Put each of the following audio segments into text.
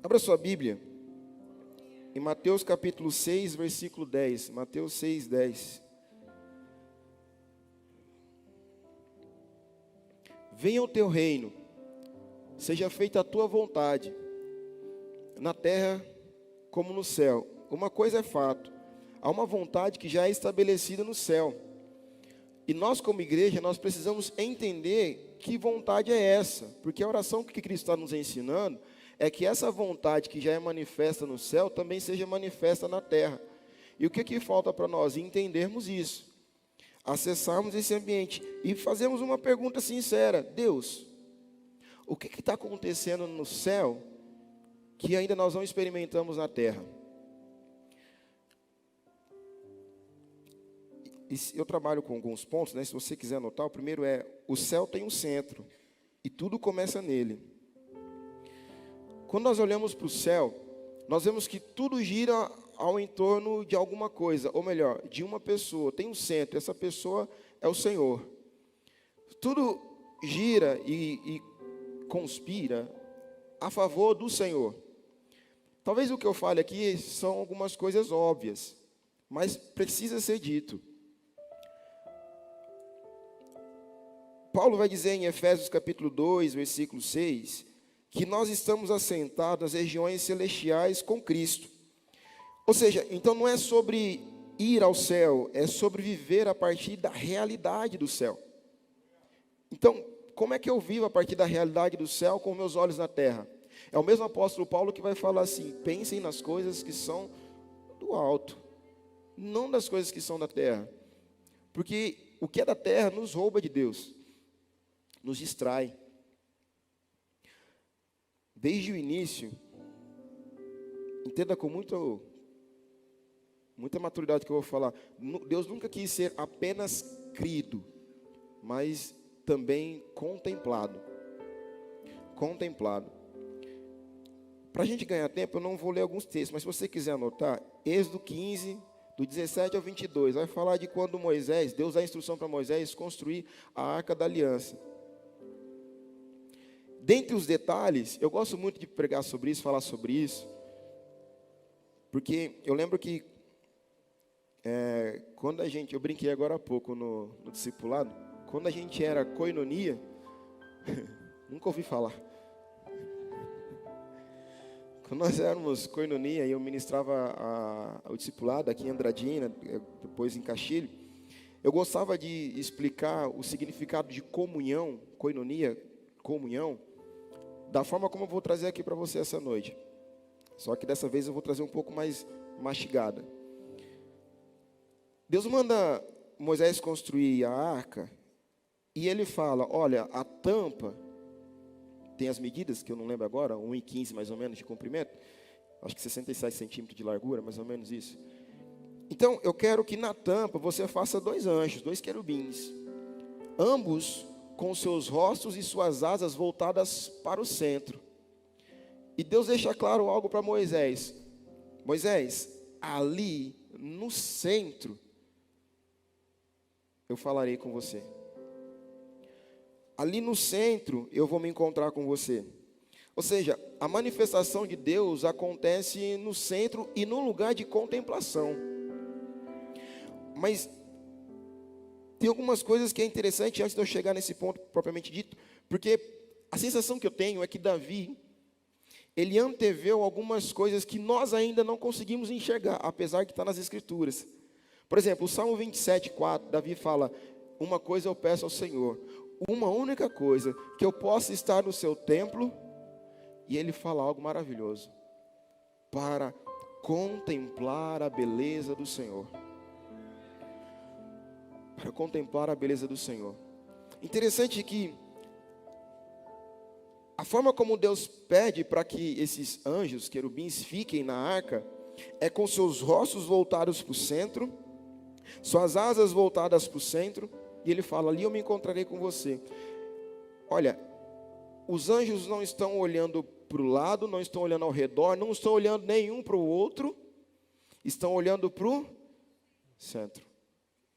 Abra sua Bíblia em Mateus capítulo 6, versículo 10. Mateus 6, 10. Venha o teu reino, seja feita a tua vontade, na terra como no céu. Uma coisa é fato, há uma vontade que já é estabelecida no céu. E nós como igreja, nós precisamos entender que vontade é essa. Porque a oração que Cristo está nos ensinando é que essa vontade que já é manifesta no céu também seja manifesta na terra. E o que falta para nós? Entendermos isso. Acessarmos esse ambiente e fazermos uma pergunta sincera. Deus, o que está acontecendo no céu que ainda nós não experimentamos na terra? Eu trabalho com alguns pontos, né? Se você quiser anotar, o primeiro é: o céu tem um centro e tudo começa nele. Quando nós olhamos para o céu, nós vemos que tudo gira ao entorno de alguma coisa, ou melhor, de uma pessoa. Tem um centro, essa pessoa é o Senhor. Tudo gira e conspira a favor do Senhor. Talvez o que eu fale aqui são algumas coisas óbvias, mas precisa ser dito. Paulo vai dizer em Efésios capítulo 2, versículo 6, que nós estamos assentados nas regiões celestiais com Cristo. Ou seja, então não é sobre ir ao céu, é sobre viver a partir da realidade do céu. Então, como é que eu vivo a partir da realidade do céu com meus olhos na terra? É o mesmo apóstolo Paulo que vai falar assim: pensem nas coisas que são do alto, não das coisas que são da terra. Porque o que é da terra nos rouba de Deus, nos distrai. Desde o início, entenda com muita maturidade que eu vou falar. Deus nunca quis ser apenas crido, mas também contemplado. Contemplado. Para a gente ganhar tempo, eu não vou ler alguns textos, mas se você quiser anotar, Êxodo 15, do 17 ao 22, vai falar de quando Deus dá a instrução para Moisés construir a Arca da Aliança. Dentre os detalhes, eu gosto muito de pregar sobre isso, falar sobre isso, porque eu lembro que quando eu brinquei agora há pouco no discipulado, quando a gente era koinonia, nunca ouvi falar. Quando nós éramos koinonia e eu ministrava o discipulado aqui em Andradina, depois em Caxilho, eu gostava de explicar o significado de comunhão, koinonia, comunhão, da forma como eu vou trazer aqui para você essa noite. Só que dessa vez eu vou trazer um pouco mais mastigada. Deus manda Moisés construir a arca e ele fala: olha, a tampa tem as medidas, que eu não lembro agora, 1,15 mais ou menos de comprimento, acho que 67 centímetros de largura, mais ou menos isso. Então eu quero que na tampa você faça 2 anjos, 2 querubins, ambos com seus rostos e suas asas voltadas para o centro. E Deus deixa claro algo para Moisés: Moisés, ali no centro eu falarei com você. Ali no centro eu vou me encontrar com você. Ou seja, a manifestação de Deus acontece no centro e no lugar de contemplação. Mas tem algumas coisas que é interessante antes de eu chegar nesse ponto propriamente dito, porque a sensação que eu tenho é que Davi, ele anteveu algumas coisas que nós ainda não conseguimos enxergar, apesar de estar nas Escrituras. Por exemplo, o Salmo 27, 4, Davi fala: uma coisa eu peço ao Senhor, uma única coisa, que eu possa estar no seu templo, e ele fala algo maravilhoso: para contemplar a beleza do Senhor. Para contemplar a beleza do Senhor. Interessante que a forma como Deus pede para que esses anjos, querubins, fiquem na arca, é com seus rostos voltados para o centro, suas asas voltadas para o centro, e ele fala: ali eu me encontrarei com você. Olha, os anjos não estão olhando para o lado, não estão olhando ao redor, não estão olhando nenhum para o outro, estão olhando para o centro.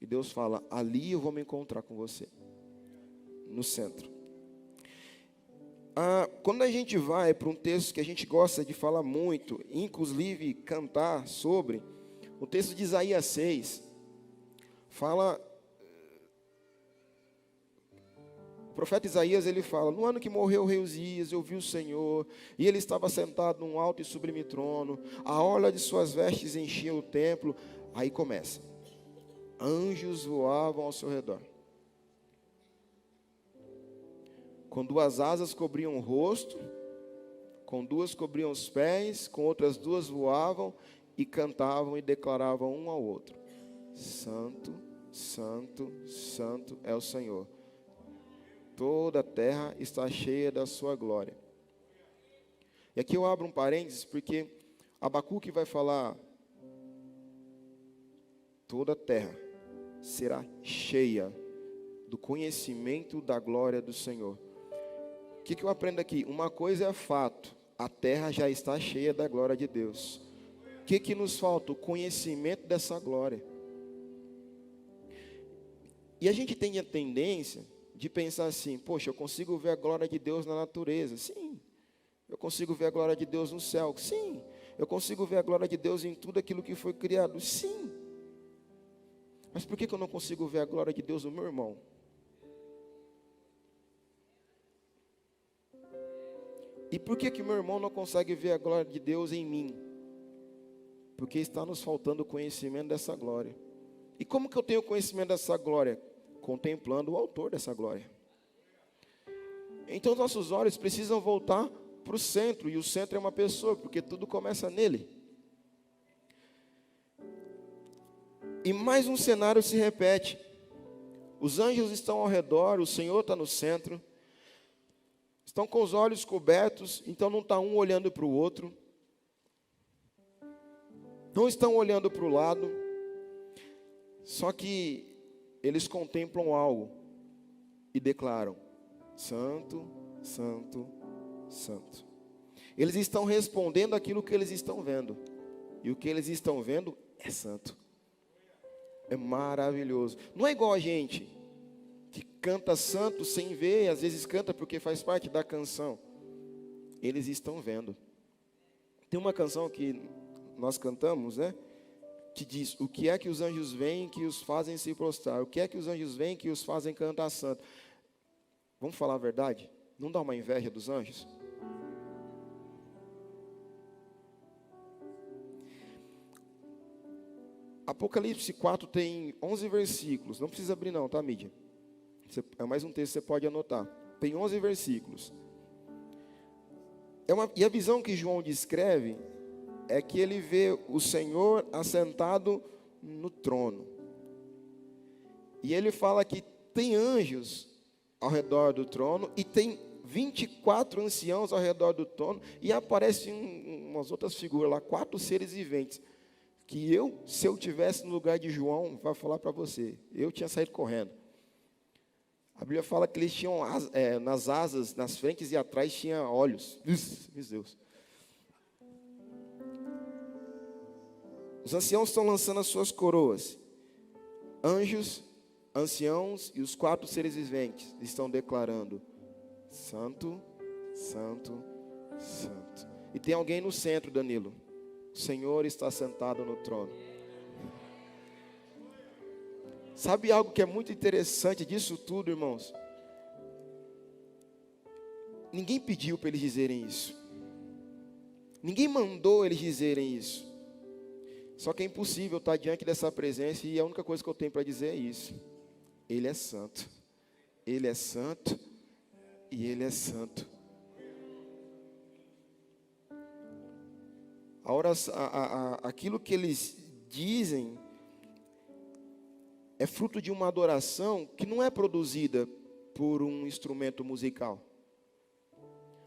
E Deus fala: ali eu vou me encontrar com você, no centro. Quando a gente vai para um texto que a gente gosta de falar muito, inclusive cantar sobre, o texto de Isaías 6, fala, o profeta Isaías, ele fala: no ano que morreu o rei Uzias, eu vi o Senhor, e ele estava sentado num alto e sublime trono, a orla de suas vestes enchia o templo. Aí começa: anjos voavam ao seu redor, com duas asas cobriam o rosto, com duas cobriam os pés, com outras duas voavam e cantavam e declaravam um ao outro: Santo, Santo, Santo é o Senhor. Toda a terra está cheia da sua glória. E aqui eu abro um parênteses, porque Abacuque vai falar: toda a terra será cheia do conhecimento da glória do Senhor. O que eu aprendo aqui? Uma coisa é fato: a terra já está cheia da glória de Deus. O que nos falta? O conhecimento dessa glória. E a gente tem a tendência de pensar assim: poxa, eu consigo ver a glória de Deus na natureza. Sim. Eu consigo ver a glória de Deus no céu. Sim. Eu consigo ver a glória de Deus em tudo aquilo que foi criado. Sim. Mas por que eu não consigo ver a glória de Deus no meu irmão? E por que o meu irmão não consegue ver a glória de Deus em mim? Porque está nos faltando o conhecimento dessa glória. E como que eu tenho conhecimento dessa glória? Contemplando o autor dessa glória. Então nossos olhos precisam voltar para o centro, e o centro é uma pessoa, porque tudo começa nele. E mais um cenário se repete: os anjos estão ao redor, o Senhor está no centro, estão com os olhos cobertos, então não está um olhando para o outro, não estão olhando para o lado, só que eles contemplam algo e declaram: Santo, Santo, Santo. Eles estão respondendo aquilo que eles estão vendo, e o que eles estão vendo é santo. É maravilhoso. Não é igual a gente que canta santo sem ver, às vezes canta porque faz parte da canção. Eles estão vendo. Tem uma canção que nós cantamos, né? Que diz: o que é que os anjos veem que os fazem se prostrar? O que é que os anjos veem que os fazem cantar santo? Vamos falar a verdade? Não dá uma inveja dos anjos? Apocalipse 4 tem 11 versículos. Não precisa abrir não, tá, mídia? É mais um texto que você pode anotar. Tem 11 versículos. E a visão que João descreve é que ele vê o Senhor assentado no trono. E ele fala que tem anjos ao redor do trono, e tem 24 anciãos ao redor do trono, e aparecem umas outras figuras lá, 4 seres viventes, que se eu tivesse no lugar de João, vai falar para você, eu tinha saído correndo. A Bíblia fala que eles tinham nas asas, nas frentes e atrás tinha olhos. Meu Deus. Os anciãos estão lançando as suas coroas. Anjos, anciãos e os 4 seres viventes estão declarando: Santo, Santo, Santo. E tem alguém no centro, Danilo. O Senhor está sentado no trono. Sabe algo que é muito interessante disso tudo, irmãos? Ninguém pediu para eles dizerem isso. Ninguém mandou eles dizerem isso. Só que é impossível estar diante dessa presença, e a única coisa que eu tenho para dizer é isso: Ele é santo. Ele é santo. E Ele é santo. Aquilo que eles dizem é fruto de uma adoração que não é produzida por um instrumento musical.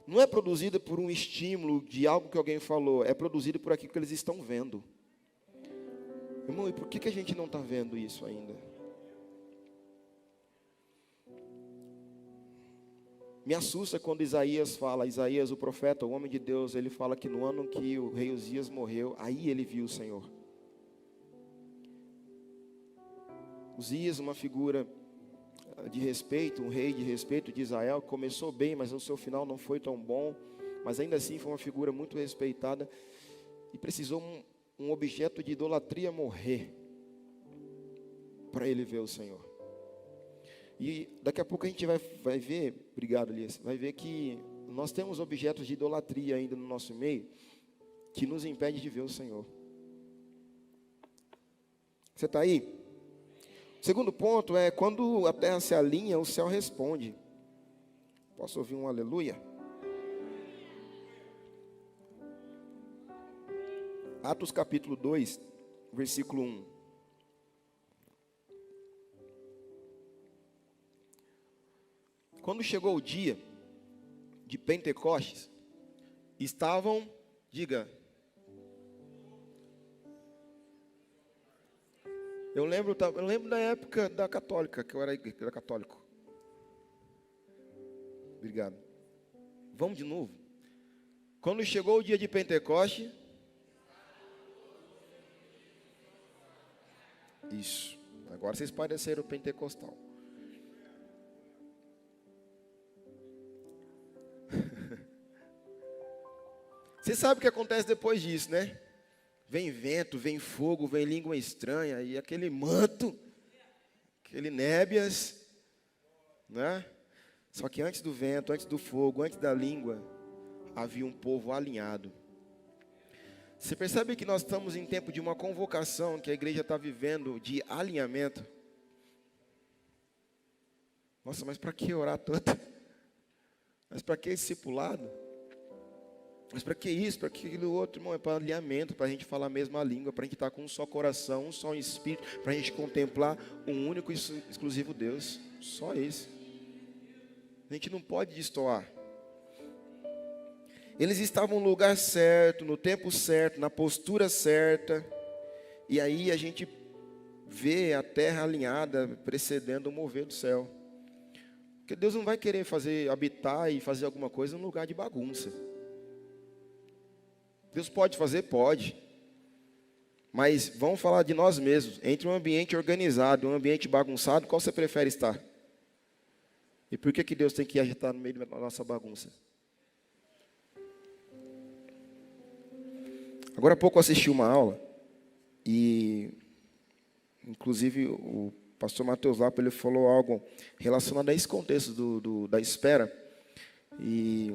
Não é produzida por um estímulo de algo que alguém falou. É produzida por aquilo que eles estão vendo. Irmão, e por que a gente não está vendo isso ainda? Me assusta quando Isaías fala, Isaías, o profeta, o homem de Deus, ele fala que no ano que o rei Uzias morreu, aí ele viu o Senhor. Uzias, uma figura de respeito, um rei de respeito de Israel, que começou bem, mas o seu final não foi tão bom, mas ainda assim foi uma figura muito respeitada, e precisou um objeto de idolatria morrer, para ele ver o Senhor. E daqui a pouco a gente vai ver, obrigado Elias, vai ver que nós temos objetos de idolatria ainda no nosso meio, que nos impede de ver o Senhor. Você está aí? O segundo ponto é, quando a terra se alinha, o céu responde. Posso ouvir um aleluia? Atos capítulo 2, versículo 1. Quando chegou o dia de Pentecostes, estavam, diga, eu lembro da época da católica, que eu era católico. Obrigado. Vamos de novo. Quando chegou o dia de Pentecostes, isso, agora vocês pareceram pentecostal. Você sabe o que acontece depois disso, né? Vem vento, vem fogo, vem língua estranha, e aquele manto, aquele nébias, né? Só que antes do vento, antes do fogo, antes da língua, havia um povo alinhado. Você percebe que nós estamos em tempo de uma convocação, que a igreja está vivendo de alinhamento? Nossa, mas para que orar tanto? Mas para que discipulado? Mas para que isso, para que aquilo outro, irmão? É para alinhamento, para a gente falar a mesma língua, para a gente estar com um só coração, um só espírito, para a gente contemplar um único e exclusivo Deus. Só isso. A gente não pode destoar. Eles estavam no lugar certo, no tempo certo, na postura certa. E aí a gente vê a terra alinhada, precedendo o mover do céu. Porque Deus não vai querer habitar e fazer alguma coisa num lugar de bagunça. Deus pode fazer? Pode. Mas vamos falar de nós mesmos. Entre um ambiente organizado e um ambiente bagunçado, qual você prefere estar? E por que Deus tem que agitar no meio da nossa bagunça? Agora há pouco eu assisti uma aula. E, inclusive, o pastor Mateus Lapa, ele falou algo relacionado a esse contexto da espera. E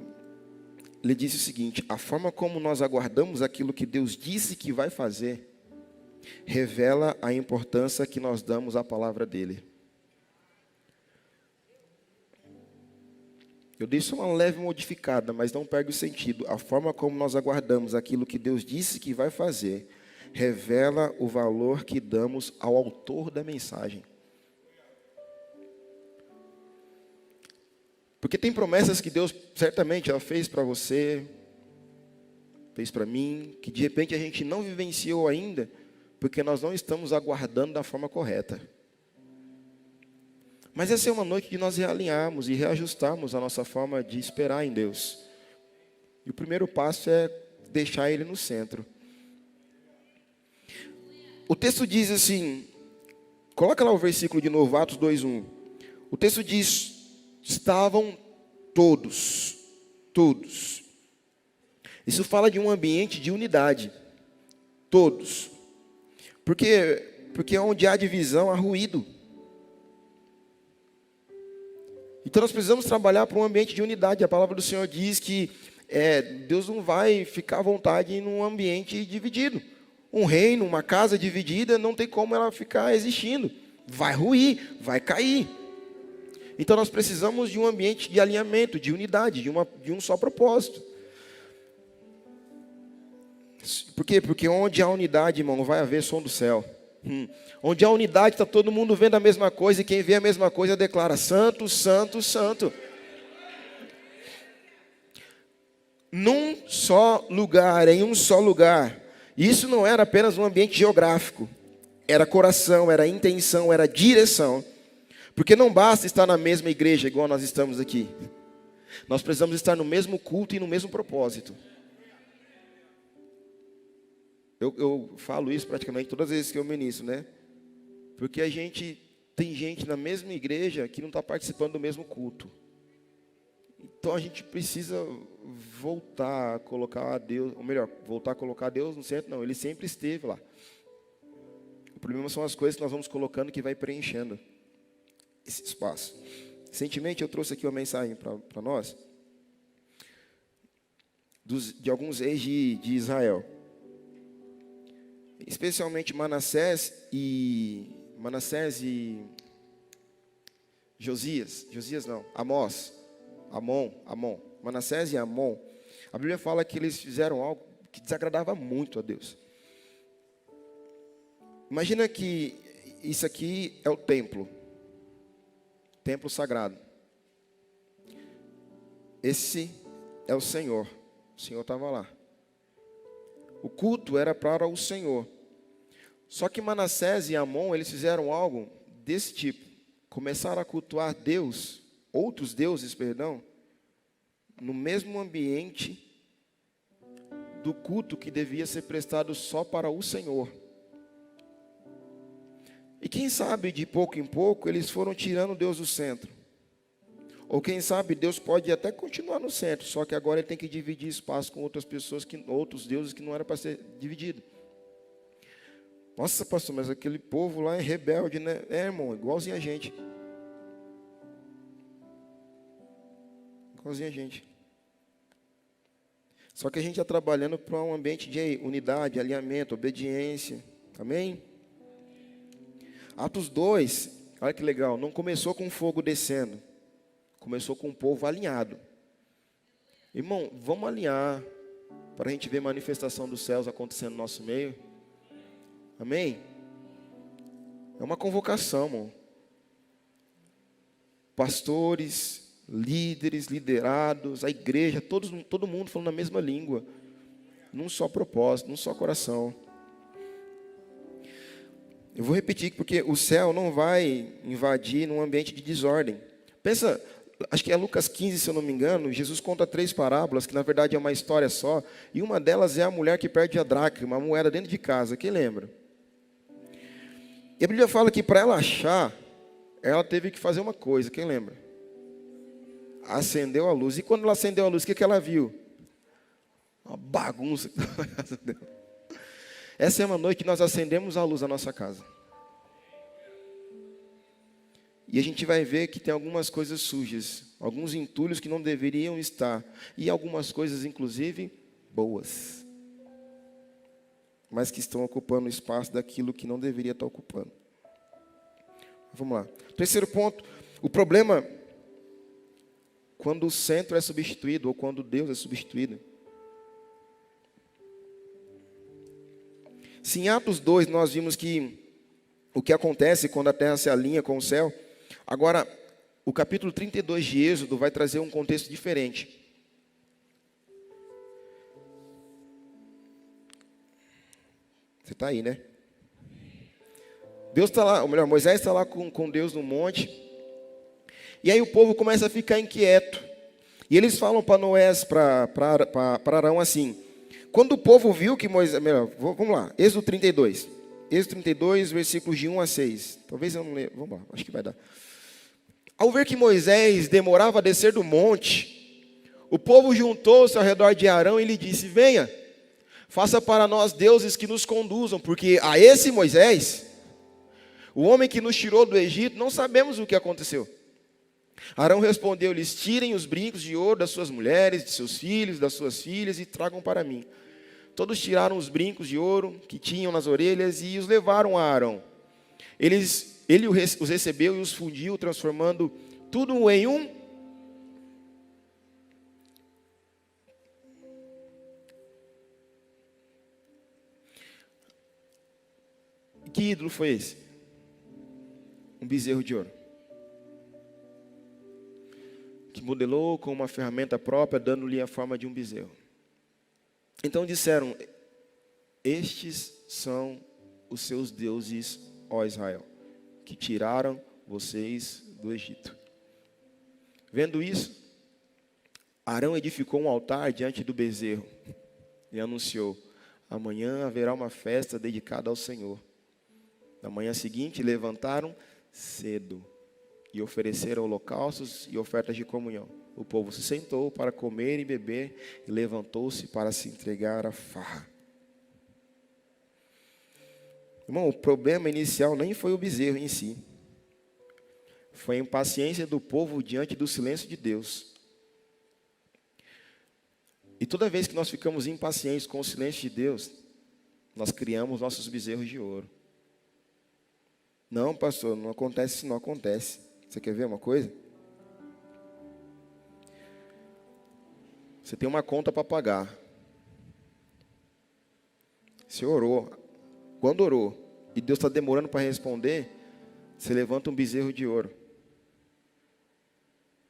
ele disse o seguinte: a forma como nós aguardamos aquilo que Deus disse que vai fazer, revela a importância que nós damos à palavra dele. Eu dei só uma leve modificada, mas não perde o sentido. A forma como nós aguardamos aquilo que Deus disse que vai fazer, revela o valor que damos ao autor da mensagem. Porque tem promessas que Deus certamente já fez para você, fez para mim, que de repente a gente não vivenciou ainda, porque nós não estamos aguardando da forma correta. Mas essa é uma noite de nós realinharmos e reajustarmos a nossa forma de esperar em Deus. E o primeiro passo é deixar Ele no centro. O texto diz assim, coloca lá o versículo de novo, Atos 2:1. O texto diz, estavam todos. Isso fala de um ambiente de unidade. Todos. Porque onde há divisão, há ruído. Então nós precisamos trabalhar para um ambiente de unidade. A palavra do Senhor diz que Deus não vai ficar à vontade num ambiente dividido. Um reino, uma casa dividida, não tem como ela ficar existindo. Vai ruir, vai cair. Então nós precisamos de um ambiente de alinhamento, de unidade, de um só propósito. Por quê? Porque onde há unidade, irmão, não vai haver som do céu. Onde há unidade, está todo mundo vendo a mesma coisa, e quem vê a mesma coisa declara: Santo, Santo, Santo. Num só lugar, em um só lugar. Isso não era apenas um ambiente geográfico. Era coração, era intenção, era direção. Porque não basta estar na mesma igreja, igual nós estamos aqui. Nós precisamos estar no mesmo culto e no mesmo propósito. Eu falo isso praticamente todas as vezes que eu ministro, né? Porque a gente tem gente na mesma igreja que não está participando do mesmo culto. Então a gente precisa voltar a colocar a Deus, ou melhor, voltar a colocar Deus no centro. Não, Ele sempre esteve lá. O problema são as coisas que nós vamos colocando que vai preenchendo esse espaço. Recentemente eu trouxe aqui uma mensagem para nós, de alguns reis de Israel. Especialmente Manassés e Josias não, Amon, Manassés e Amon. A Bíblia fala que eles fizeram algo que desagradava muito a Deus. Imagina que isso aqui é o templo sagrado. Esse é o Senhor estava lá. O culto era para o Senhor. Só que Manassés e Amon, eles fizeram algo desse tipo. Começaram a cultuar outros deuses, no mesmo ambiente do culto que devia ser prestado só para o Senhor. E quem sabe, de pouco em pouco, eles foram tirando Deus do centro. Ou quem sabe, Deus pode até continuar no centro, só que agora Ele tem que dividir espaço com outras pessoas, outros deuses que não era para ser dividido. Nossa, pastor, mas aquele povo lá é rebelde, né? É, irmão, igualzinho a gente. Igualzinho a gente. Só que a gente está trabalhando para um ambiente de unidade, alinhamento, obediência. Amém? Atos 2, olha que legal, não começou com fogo descendo. Começou com o povo alinhado. Irmão, vamos alinhar para a gente ver manifestação dos céus acontecendo no nosso meio. Amém? É uma convocação, irmão. Pastores, líderes, liderados, a igreja, todo mundo falando a mesma língua. Num só propósito, num só coração. Eu vou repetir porque o céu não vai invadir num ambiente de desordem. Pensa, acho que é Lucas 15, se eu não me engano, Jesus conta 3 parábolas, que na verdade é uma história só, e uma delas é a mulher que perde a dracma, uma moeda dentro de casa, quem lembra? E a Bíblia fala que para ela achar, ela teve que fazer uma coisa, quem lembra? Acendeu a luz, e quando ela acendeu a luz, o que ela viu? Uma bagunça. Essa é uma noite que nós acendemos a luz da nossa casa. E a gente vai ver que tem algumas coisas sujas, alguns entulhos que não deveriam estar, e algumas coisas, inclusive, boas, mas que estão ocupando o espaço daquilo que não deveria estar ocupando. Vamos lá. Terceiro ponto, o problema, quando o centro é substituído, ou quando Deus é substituído. Se em Atos 2 nós vimos que o que acontece quando a terra se alinha com o céu, agora o capítulo 32 de Êxodo vai trazer um contexto diferente. Você está aí, né? Deus está lá, ou melhor, Moisés está lá com Deus no monte, e aí o povo começa a ficar inquieto, e eles falam para Noé, para Arão assim, quando o povo viu que Moisés, melhor, vamos lá, Êxodo 32, versículos de 1 a 6, talvez eu não leia, vamos lá, acho que vai dar. Ao ver que Moisés demorava a descer do monte, o povo juntou-se ao redor de Arão e lhe disse, venha, faça para nós deuses que nos conduzam, porque a esse Moisés, o homem que nos tirou do Egito, não sabemos o que aconteceu. Arão respondeu-lhes, tirem os brincos de ouro das suas mulheres, de seus filhos, das suas filhas e tragam para mim. Todos tiraram os brincos de ouro que tinham nas orelhas e os levaram a Arão. Ele os recebeu e os fundiu, transformando tudo em um. Que ídolo foi esse? Um bezerro de ouro. Que modelou com uma ferramenta própria, dando-lhe a forma de um bezerro. Então disseram, estes são os seus deuses, ó Israel, que tiraram vocês do Egito. Vendo isso, Arão edificou um altar diante do bezerro e anunciou, amanhã haverá uma festa dedicada ao Senhor. Na manhã seguinte, levantaram cedo e ofereceram holocaustos e ofertas de comunhão. O povo se sentou para comer e beber e levantou-se para se entregar à farra. Irmão, o problema inicial nem foi o bezerro em si. Foi a impaciência do povo diante do silêncio de Deus. E toda vez que nós ficamos impacientes com o silêncio de Deus, nós criamos nossos bezerros de ouro. Não, pastor, não acontece isso, não acontece. Você quer ver uma coisa? Você tem uma conta para pagar. Você orou. Quando orou e Deus está demorando para responder, você levanta um bezerro de ouro.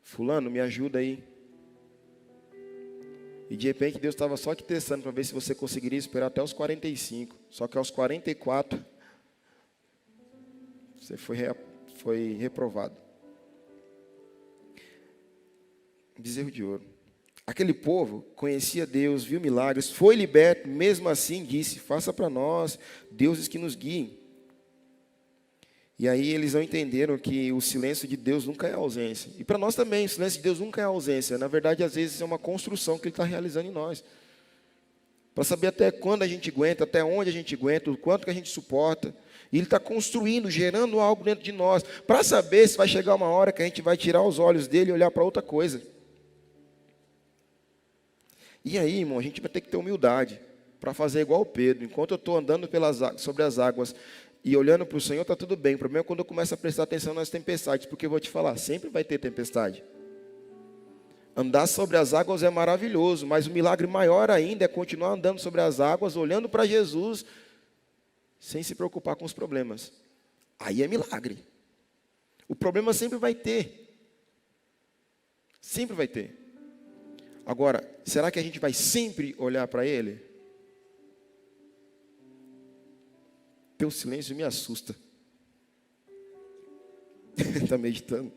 Fulano, me ajuda aí. E de repente Deus estava só te testando para ver se você conseguiria esperar até os 45. Só que aos 44, você foi reprovado. Bezerro de ouro. Aquele povo conhecia Deus, viu milagres, foi liberto, mesmo assim disse, faça para nós deuses que nos guiem. E aí eles não entenderam que o silêncio de Deus nunca é ausência. E para nós também, o silêncio de Deus nunca é ausência. Na verdade, às vezes é uma construção que Ele está realizando em nós. Para saber até quando a gente aguenta, até onde a gente aguenta, o quanto que a gente suporta. E Ele está construindo, gerando algo dentro de nós. Para saber se vai chegar uma hora que a gente vai tirar os olhos dele e olhar para outra coisa. E aí, irmão, a gente vai ter que ter humildade para fazer igual o Pedro. Enquanto eu estou andando sobre as águas e olhando para o Senhor, está tudo bem. O problema é quando eu começo a prestar atenção nas tempestades, porque eu vou te falar, sempre vai ter tempestade. Andar sobre as águas é maravilhoso, mas o milagre maior ainda é continuar andando sobre as águas, olhando para Jesus, sem se preocupar com os problemas. Aí é milagre. O problema sempre vai ter. Sempre vai ter. Agora, será que a gente vai sempre olhar para Ele? Teu silêncio me assusta. Está meditando?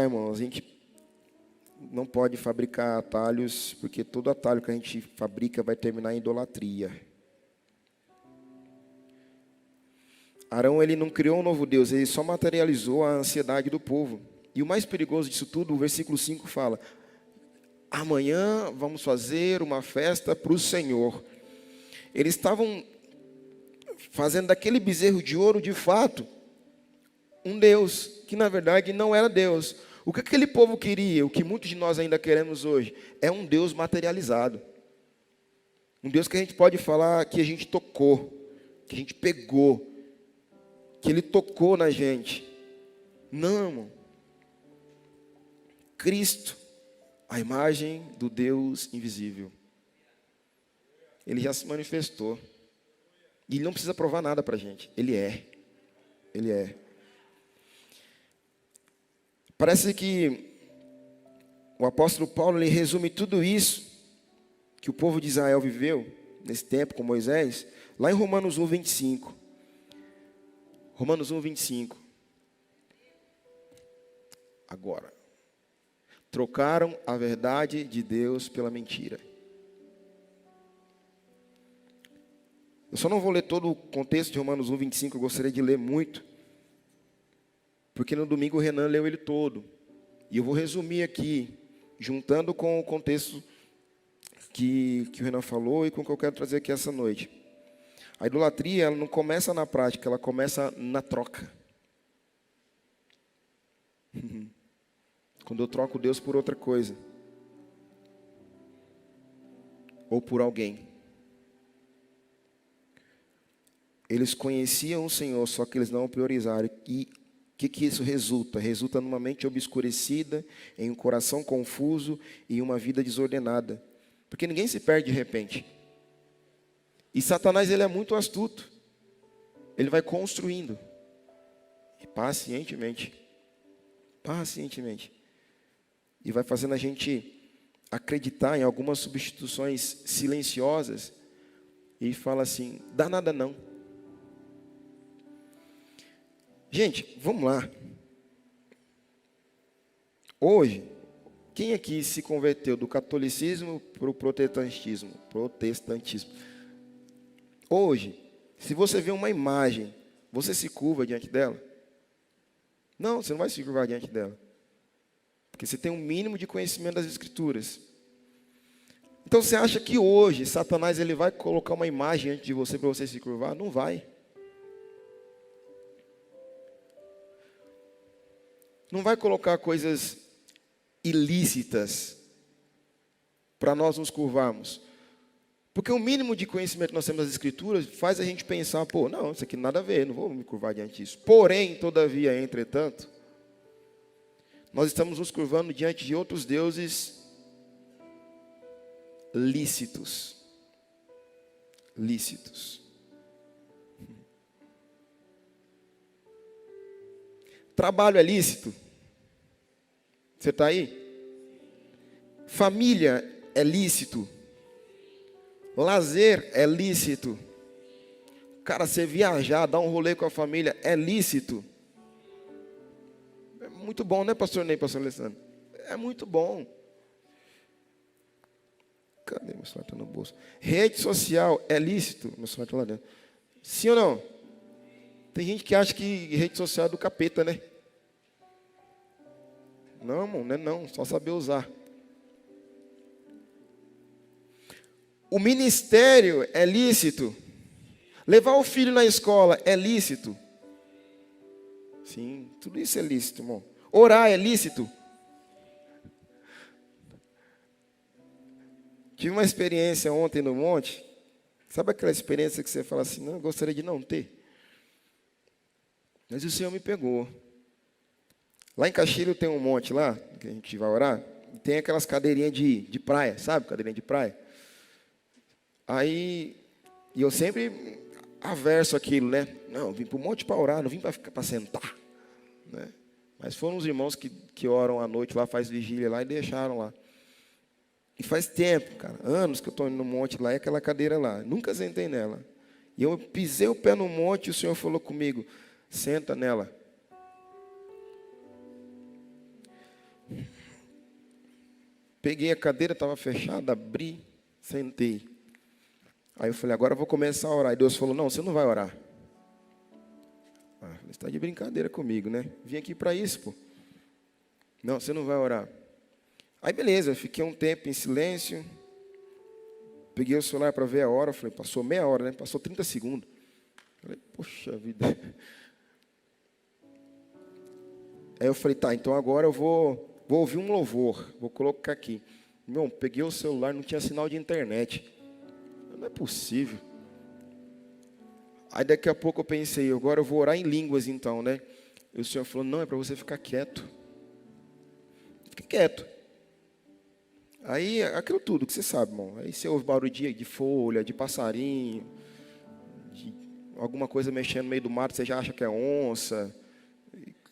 Irmãos, a gente não pode fabricar atalhos, porque todo atalho que a gente fabrica vai terminar em idolatria. Arão, ele não criou um novo Deus, ele só materializou a ansiedade do povo. E o mais perigoso disso tudo, o versículo 5 fala: amanhã vamos fazer uma festa para o Senhor. Eles estavam fazendo daquele bezerro de ouro, de fato, um Deus, que na verdade não era Deus. O que aquele povo queria, o que muitos de nós ainda queremos hoje, é um Deus materializado. Um Deus que a gente pode falar que a gente tocou, que a gente pegou, que Ele tocou na gente. Não, irmão. Cristo, a imagem do Deus invisível. Ele já se manifestou. E Ele não precisa provar nada para a gente. Ele é. Ele é. Parece que o apóstolo Paulo, ele resume tudo isso que o povo de Israel viveu nesse tempo com Moisés, lá em Romanos 1, 25. Romanos 1, 25. Agora. Trocaram a verdade de Deus pela mentira. Eu só não vou ler todo o contexto de Romanos 1, 25, eu gostaria de ler muito. Porque no domingo o Renan leu ele todo. E eu vou resumir aqui, juntando com o contexto que o Renan falou e com o que eu quero trazer aqui essa noite. A idolatria, ela não começa na prática, ela começa na troca. Quando eu troco Deus por outra coisa. Ou por alguém. Eles conheciam o Senhor, só que eles não o priorizaram. E o que isso resulta? Resulta numa mente obscurecida, em um coração confuso e uma vida desordenada. Porque ninguém se perde de repente. E Satanás, ele é muito astuto. Ele vai construindo. E pacientemente. E vai fazendo a gente acreditar em algumas substituições silenciosas. E fala assim, dá nada não. Gente, vamos lá. Hoje, quem aqui se converteu do catolicismo para o protestantismo? Hoje, se você vê uma imagem, você se curva diante dela? Não, você não vai se curvar diante dela. Porque você tem um mínimo de conhecimento das Escrituras. Então você acha que hoje Satanás ele vai colocar uma imagem diante de você para você se curvar? Não vai. Não vai colocar coisas ilícitas para nós nos curvarmos. Porque o mínimo de conhecimento que nós temos das Escrituras faz a gente pensar, pô, não, isso aqui nada a ver, não vou me curvar diante disso. Porém, todavia, entretanto, nós estamos nos curvando diante de outros deuses lícitos. Lícitos. Trabalho é lícito? Você está aí? Família é lícito? Lazer é lícito? Cara, você viajar, dar um rolê com a família é lícito? É muito bom, né, pastor Ney, pastor Alessandro? É muito bom. Cadê? Meu celular está no bolso. Rede social é lícito? Meu celular está lá dentro. Sim ou não? Tem gente que acha que rede social é do capeta, né? Não, irmão, não é não. Só saber usar. O ministério é lícito? Levar o filho na escola é lícito? Sim, tudo isso é lícito, irmão. Orar é lícito? Tive uma experiência ontem no monte. Sabe aquela experiência que você fala assim, não, eu gostaria de não ter? Mas o Senhor me pegou. Lá em Caxilho tem um monte lá, que a gente vai orar, e tem aquelas cadeirinhas de praia, sabe? Cadeirinha de praia. Aí, e eu sempre averso aquilo, né? Não, vim para o monte para orar, não vim para sentar. Né? Mas foram os irmãos que oram à noite lá, faz vigília lá e deixaram lá. E faz tempo, cara, anos que eu estou indo no monte lá, e aquela cadeira lá, nunca sentei nela. E eu pisei o pé no monte e o Senhor falou comigo, senta nela. Peguei a cadeira, estava fechada, abri, sentei. Aí eu falei, agora eu vou começar a orar. E Deus falou, não, você não vai orar. Você está de brincadeira comigo, né? Vim aqui para isso, pô. Não, você não vai orar. Aí beleza, eu fiquei um tempo em silêncio. Peguei o celular para ver a hora. Falei, passou meia hora, né? Passou 30 segundos. Falei, poxa vida. Aí eu falei, tá, então agora eu vou ouvir um louvor. Vou colocar aqui. Meu, peguei o celular, não tinha sinal de internet. Não é possível. Aí daqui a pouco eu pensei, agora eu vou orar em línguas então, né? E o Senhor falou, não, é para você ficar quieto. Fique quieto. Aí, aquilo tudo que você sabe, irmão. Aí você ouve barulho de folha, de passarinho, de alguma coisa mexendo no meio do mato, você já acha que é onça,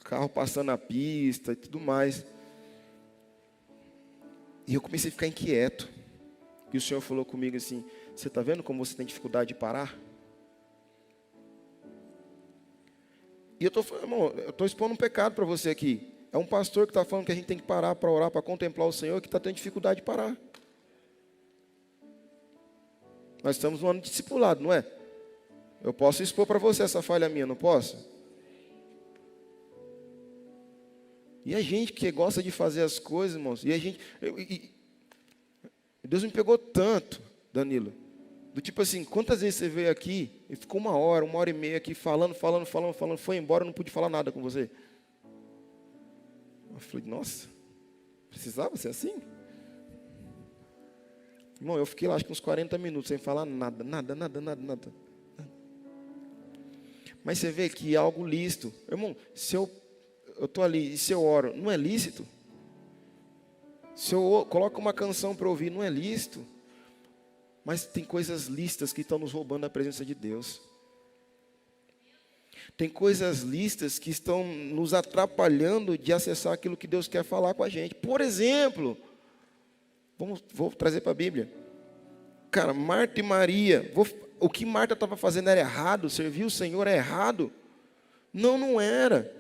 carro passando na pista e tudo mais. E eu comecei a ficar inquieto. E o Senhor falou comigo assim, você está vendo como você tem dificuldade de parar? E eu estou expondo um pecado para você aqui. É um pastor que está falando que a gente tem que parar para orar, para contemplar o Senhor, que está tendo dificuldade de parar. Nós estamos no ano de discipulado, não é? Eu posso expor para você essa falha minha, não posso? E a gente que gosta de fazer as coisas, irmãos, Deus me pegou tanto, Danilo, do tipo assim, quantas vezes você veio aqui e ficou uma hora e meia aqui falando, foi embora, não pude falar nada com você. Eu falei, nossa, precisava ser assim? Irmão, eu fiquei lá acho que uns 40 minutos sem falar nada. Mas você vê que é algo lícito. Irmão, se eu estou ali e se eu oro, não é lícito? Se eu coloco uma canção para ouvir, não é lícito? Mas tem coisas lícitas que estão nos roubando a presença de Deus. Tem coisas lícitas que estão nos atrapalhando de acessar aquilo que Deus quer falar com a gente. Por exemplo, vou trazer para a Bíblia. Cara, Marta e Maria, o que Marta estava fazendo era errado, servir o Senhor é errado? Não, não era.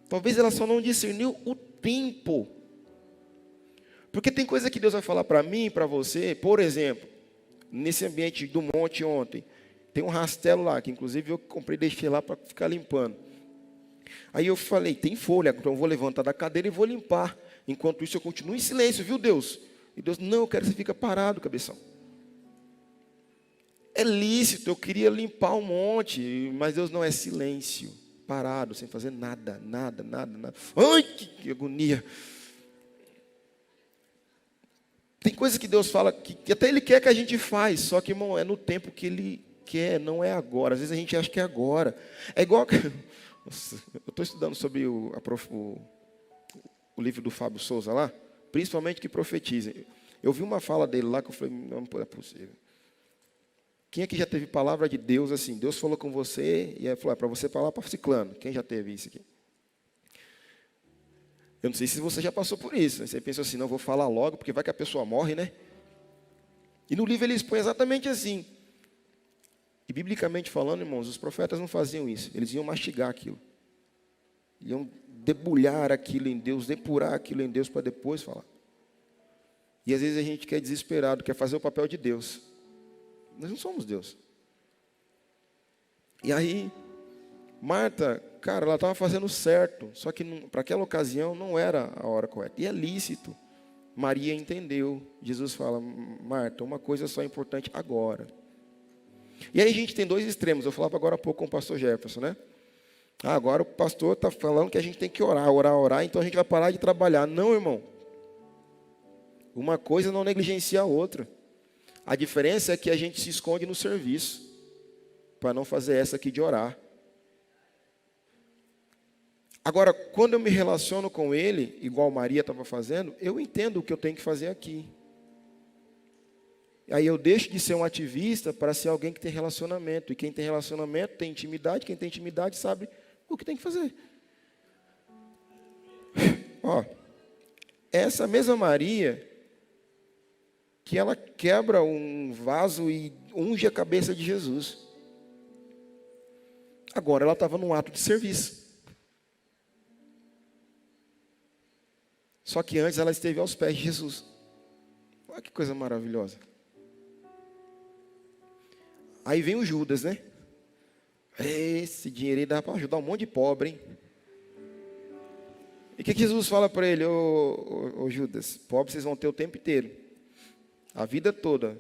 Talvez ela só não discerniu o tempo. Porque tem coisa que Deus vai falar para mim e para você, por exemplo, nesse ambiente do monte ontem, tem um rastelo lá, que inclusive eu comprei e deixei lá para ficar limpando. Aí eu falei, tem folha, então eu vou levantar da cadeira e vou limpar. Enquanto isso eu continuo em silêncio, viu Deus? E Deus, não, eu quero que você fique parado, cabeção. É lícito, eu queria limpar um monte, mas Deus não, é silêncio, parado, sem fazer nada. Ai, que agonia. Tem coisas que Deus fala que até Ele quer que a gente faz, só que, irmão, é no tempo que Ele quer, não é agora. Às vezes a gente acha que é agora. É igual... Nossa, eu estou estudando sobre o livro do Fábio Souza lá, principalmente que profetiza. Eu vi uma fala dele lá que eu falei, não é possível. Quem aqui já teve palavra de Deus assim? Deus falou com você e aí falou, para você falar para ciclano. Quem já teve isso aqui? Eu não sei se você já passou por isso. Você pensa assim, não, vou falar logo, porque vai que a pessoa morre, né? E no livro ele expõe exatamente assim. E biblicamente falando, irmãos, os profetas não faziam isso. Eles iam mastigar aquilo. Iam debulhar aquilo em Deus, depurar aquilo em Deus para depois falar. E às vezes a gente quer desesperado, quer fazer o papel de Deus. Nós não somos Deus. E aí, Marta, cara, ela estava fazendo certo, só que para aquela ocasião não era a hora correta. E é lícito. Maria entendeu. Jesus fala, Marta, uma coisa só é importante agora. E aí a gente tem dois extremos. Eu falava agora há pouco com o pastor Jefferson, né? Agora o pastor está falando que a gente tem que orar, então a gente vai parar de trabalhar. Não, irmão. Uma coisa não negligencia a outra. A diferença é que a gente se esconde no serviço, para não fazer essa aqui de orar. Agora, quando eu me relaciono com Ele, igual Maria estava fazendo, eu entendo o que eu tenho que fazer aqui. Aí eu deixo de ser um ativista para ser alguém que tem relacionamento. E quem tem relacionamento tem intimidade, quem tem intimidade sabe o que tem que fazer. Ó, essa mesma Maria, que ela quebra um vaso e unge a cabeça de Jesus. Agora ela estava num ato de serviço. Só que antes ela esteve aos pés de Jesus. Olha que coisa maravilhosa. Aí vem o Judas, né? Esse dinheiro aí dá para ajudar um monte de pobre, hein? E o que Jesus fala para ele? Ô Judas, pobre vocês vão ter o tempo inteiro. A vida toda.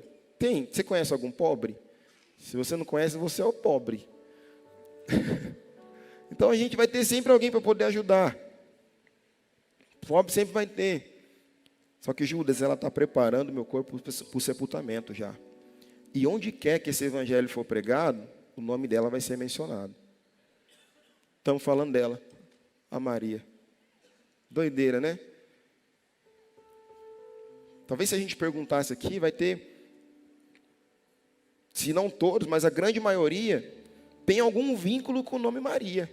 Você conhece algum pobre? Se você não conhece, você é o pobre. Então a gente vai ter sempre alguém para poder ajudar. Pobre sempre vai ter. Só que Judas, ela está preparando meu corpo para o sepultamento já. E onde quer que esse evangelho for pregado, o nome dela vai ser mencionado. Estamos falando dela, a Maria. Doideira, né? Talvez se a gente perguntasse aqui, vai ter, se não todos, mas a grande maioria, tem algum vínculo com o nome Maria.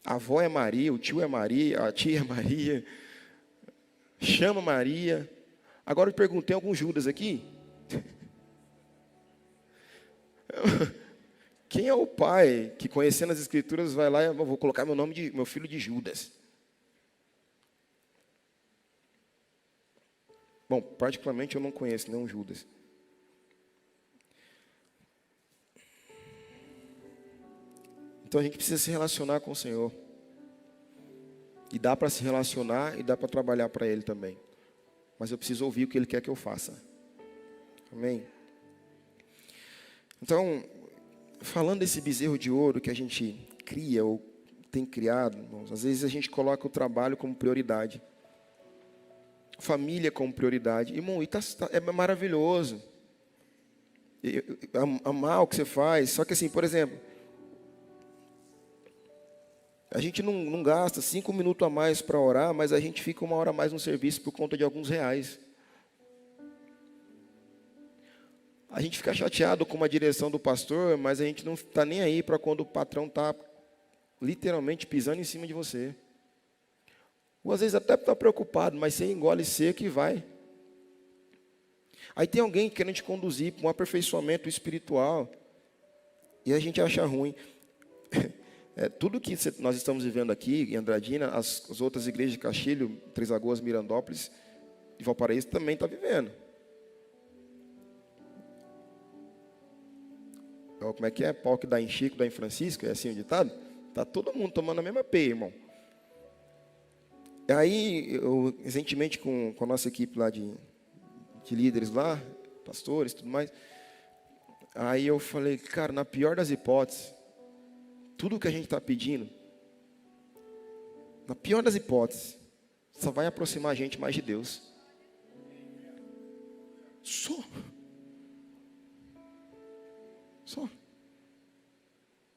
A avó é Maria, o tio é Maria, a tia é Maria, chama Maria. Agora eu perguntei a alguns Judas aqui. Quem é o pai que, conhecendo as escrituras, vai lá e vou colocar meu filho de Judas? Bom, particularmente eu não conheço nenhum Judas. Então a gente precisa se relacionar com o Senhor. E dá para se relacionar e dá para trabalhar para Ele também. Mas eu preciso ouvir o que Ele quer que eu faça. Amém? Então, falando desse bezerro de ouro que a gente cria ou tem criado, irmãos, às vezes a gente coloca o trabalho como prioridade. Família como prioridade. Irmão, é maravilhoso. Amar o que você faz. Só que assim, por exemplo, a gente não gasta 5 minutos a mais para orar, mas a gente fica 1 hora a mais no serviço por conta de alguns reais. A gente fica chateado com uma direção do pastor, mas a gente não está nem aí para quando o patrão está literalmente pisando em cima de você. Ou às vezes até está preocupado, mas você engole seco e vai. Aí tem alguém querendo te conduzir para um aperfeiçoamento espiritual e a gente acha ruim. Tudo que nós estamos vivendo aqui em Andradina, as outras igrejas de Castilho, Três Lagoas, Mirandópolis e Valparaíso também está vivendo. Como é que é? Pau que dá em Chico, dá em Francisco, é assim o ditado? Está todo mundo tomando a mesma peia, irmão. Aí, eu, recentemente, com a nossa equipe lá de líderes lá, pastores e tudo mais, aí eu falei, cara, na pior das hipóteses, tudo que a gente está pedindo, na pior das hipóteses, só vai aproximar a gente mais de Deus. Só.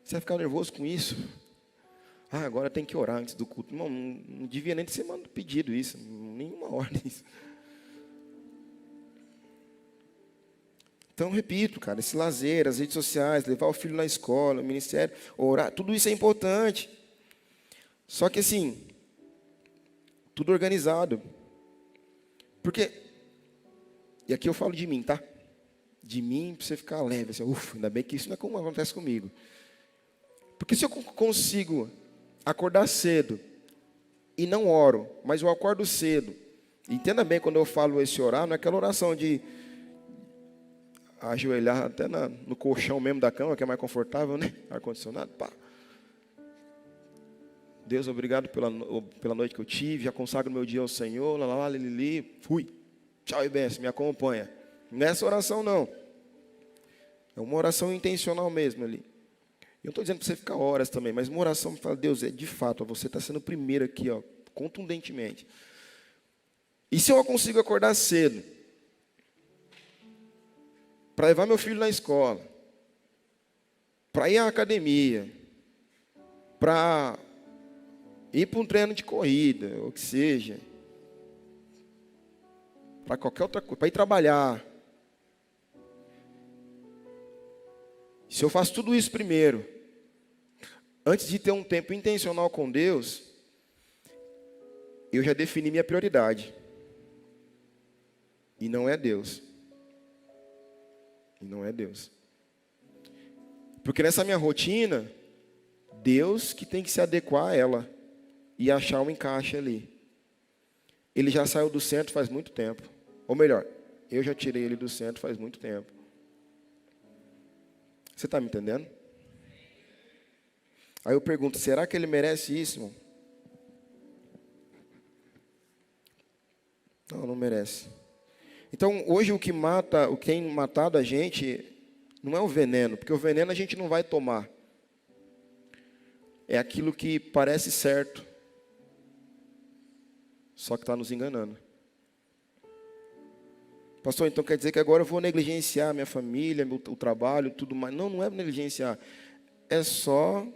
Você vai ficar nervoso com isso? Ah, agora tem que orar antes do culto. Não devia nem ter ser pedido isso, nenhuma ordem isso. Então, repito, cara, esse lazer, as redes sociais, levar o filho na escola, o ministério, orar, tudo isso é importante. Só que assim, tudo organizado. Porque, e aqui eu falo de mim, tá? De mim, para você ficar leve, assim, ufa, ainda bem que isso não é como acontece comigo. Porque se eu consigo acordar cedo e não oro, mas eu acordo cedo, entenda bem quando eu falo esse orar, não é aquela oração de ajoelhar até no colchão mesmo da cama, que é mais confortável, né? Ar-condicionado, pá. Deus, obrigado pela noite que eu tive, já consagro meu dia ao Senhor, fui. Tchau e benção, me acompanha. Nessa oração não. É uma oração intencional mesmo ali. Eu não estou dizendo para você ficar horas também, mas uma oração que fala, Deus, de fato, você está sendo o primeiro aqui, ó, contundentemente. E se eu consigo acordar cedo, para levar meu filho na escola, para ir à academia, para ir para um treino de corrida, ou o que seja, para qualquer outra coisa, para ir trabalhar. Se eu faço tudo isso primeiro, antes de ter um tempo intencional com Deus, eu já defini minha prioridade. E não é Deus. E não é Deus. Porque nessa minha rotina, Deus que tem que se adequar a ela e achar um encaixe ali. Ele já saiu do centro faz muito tempo. Ou melhor, eu já tirei ele do centro faz muito tempo. Você está me entendendo? Aí eu pergunto, será que ele merece isso, irmão? Não merece. Então, hoje o que tem matado a gente não é o veneno, porque o veneno a gente não vai tomar. É aquilo que parece certo, só que está nos enganando. Pastor, então quer dizer que agora eu vou negligenciar minha família, o trabalho, tudo mais. Não é negligenciar. É só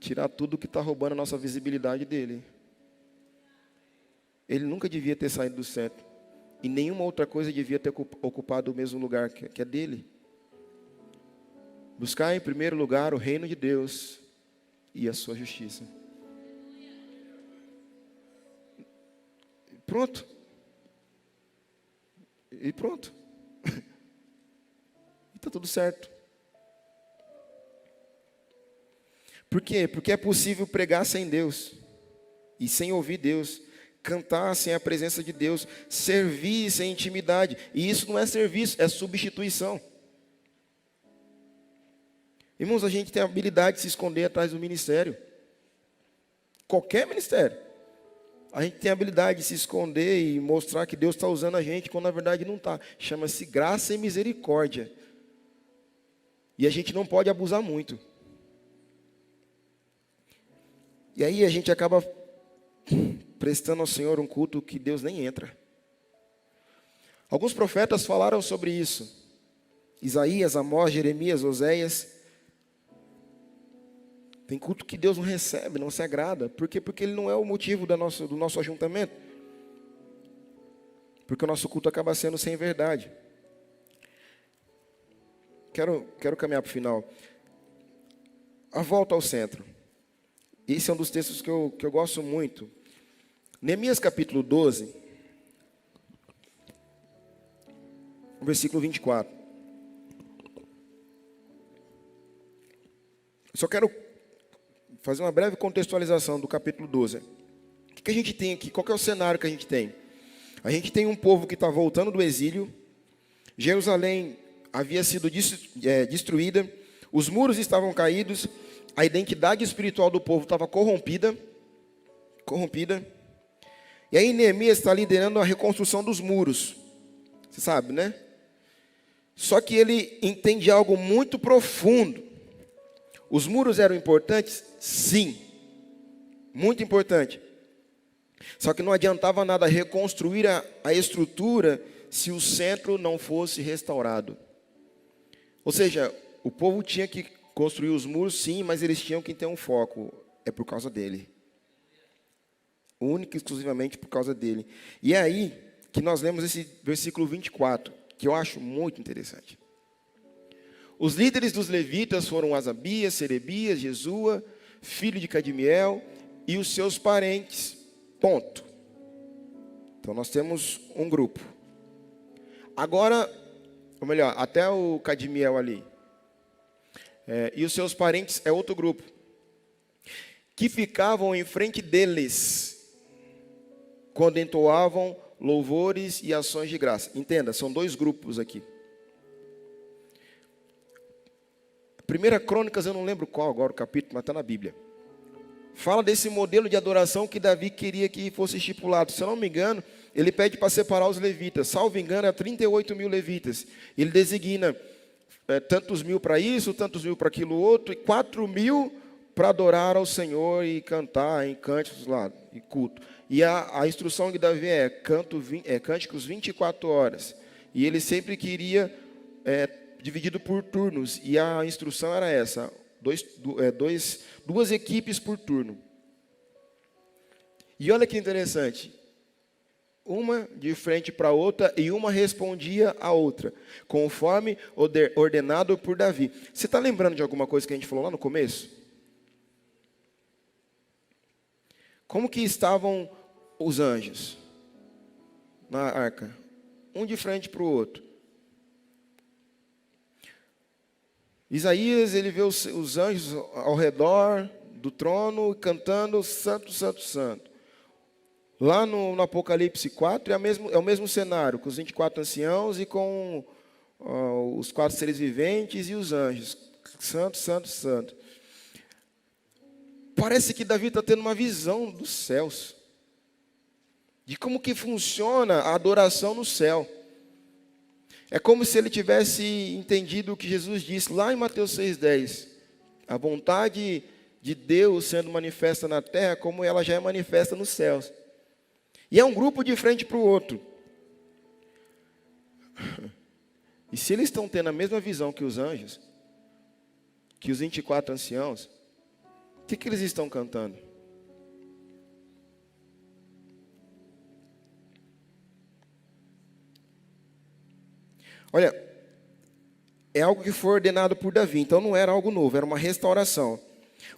tirar tudo que está roubando a nossa visibilidade dele. Ele nunca devia ter saído do centro. E nenhuma outra coisa devia ter ocupado o mesmo lugar que é dele. Buscar em primeiro lugar o reino de Deus e a sua justiça. Pronto. E pronto. E está tudo certo. Por quê? Porque é possível pregar sem Deus. E sem ouvir Deus. Cantar sem a presença de Deus. Servir sem intimidade. E isso não é serviço, é substituição. Irmãos, a gente tem a habilidade de se esconder atrás do ministério. Qualquer ministério. A gente tem a habilidade de se esconder e mostrar que Deus está usando a gente, quando na verdade não está. Chama-se graça e misericórdia. E a gente não pode abusar muito. E aí a gente acaba prestando ao Senhor um culto que Deus nem entra. Alguns profetas falaram sobre isso. Isaías, Amós, Jeremias, Oséias. Tem culto que Deus não recebe, não se agrada. Por quê? Porque ele não é o motivo do nosso ajuntamento. Porque o nosso culto acaba sendo sem verdade. Quero caminhar para o final. A volta ao centro. Esse é um dos textos que eu gosto muito. Neemias capítulo 12, versículo 24. Só quero fazer uma breve contextualização do capítulo 12. O que a gente tem aqui? Qual que é o cenário que a gente tem? A gente tem um povo que está voltando do exílio. Jerusalém havia sido destruída, os muros estavam caídos, a identidade espiritual do povo estava corrompida. E aí Neemias está liderando a reconstrução dos muros. Você sabe, né? Só que ele entende algo muito profundo. Os muros eram importantes? Sim. Muito importante. Só que não adiantava nada reconstruir a estrutura se o centro não fosse restaurado. Ou seja, o povo tinha que construir os muros, sim, mas eles tinham que ter um foco. É por causa dele. Única e exclusivamente por causa dele. E é aí que nós lemos esse versículo 24, que eu acho muito interessante. Os líderes dos levitas foram Asabias, Serebias, Jesua, filho de Cadmiel, e os seus parentes. Ponto. Então nós temos um grupo. Agora, ou melhor, até o Cadmiel ali. E os seus parentes é outro grupo. Que ficavam em frente deles, quando entoavam louvores e ações de graça. Entenda, são dois grupos aqui. Primeira Crônicas, eu não lembro qual agora o capítulo, mas está na Bíblia. Fala desse modelo de adoração que Davi queria que fosse estipulado. Se eu não me engano, ele pede para separar os levitas. Salvo engano, é 38 mil levitas. Ele designa tantos mil para isso, tantos mil para aquilo outro, e 4 mil para adorar ao Senhor e cantar em cânticos lá, e culto. E a instrução de Davi cânticos 24 horas. E ele sempre queria dividido por turnos. E a instrução era essa: duas equipes por turno. E olha que interessante. Uma de frente para a outra e uma respondia à outra, conforme ordenado por Davi. Você está lembrando de alguma coisa que a gente falou lá no começo? Como que estavam os anjos na arca? Um de frente para o outro. Isaías, ele vê os anjos ao redor do trono cantando Santo, Santo, Santo. Lá no Apocalipse 4 é o mesmo cenário, com os 24 anciãos e com os 4 seres viventes e os anjos. Santo, Santo, Santo. Parece que Davi está tendo uma visão dos céus, de como que funciona a adoração no céu. É como se ele tivesse entendido o que Jesus disse lá em Mateus 6,10. A vontade de Deus sendo manifesta na terra, como ela já é manifesta nos céus. E é um grupo de frente para o outro. E se eles estão tendo a mesma visão que os anjos, que os 24 anciãos, o que eles estão cantando? Olha, é algo que foi ordenado por Davi, então não era algo novo, era uma restauração.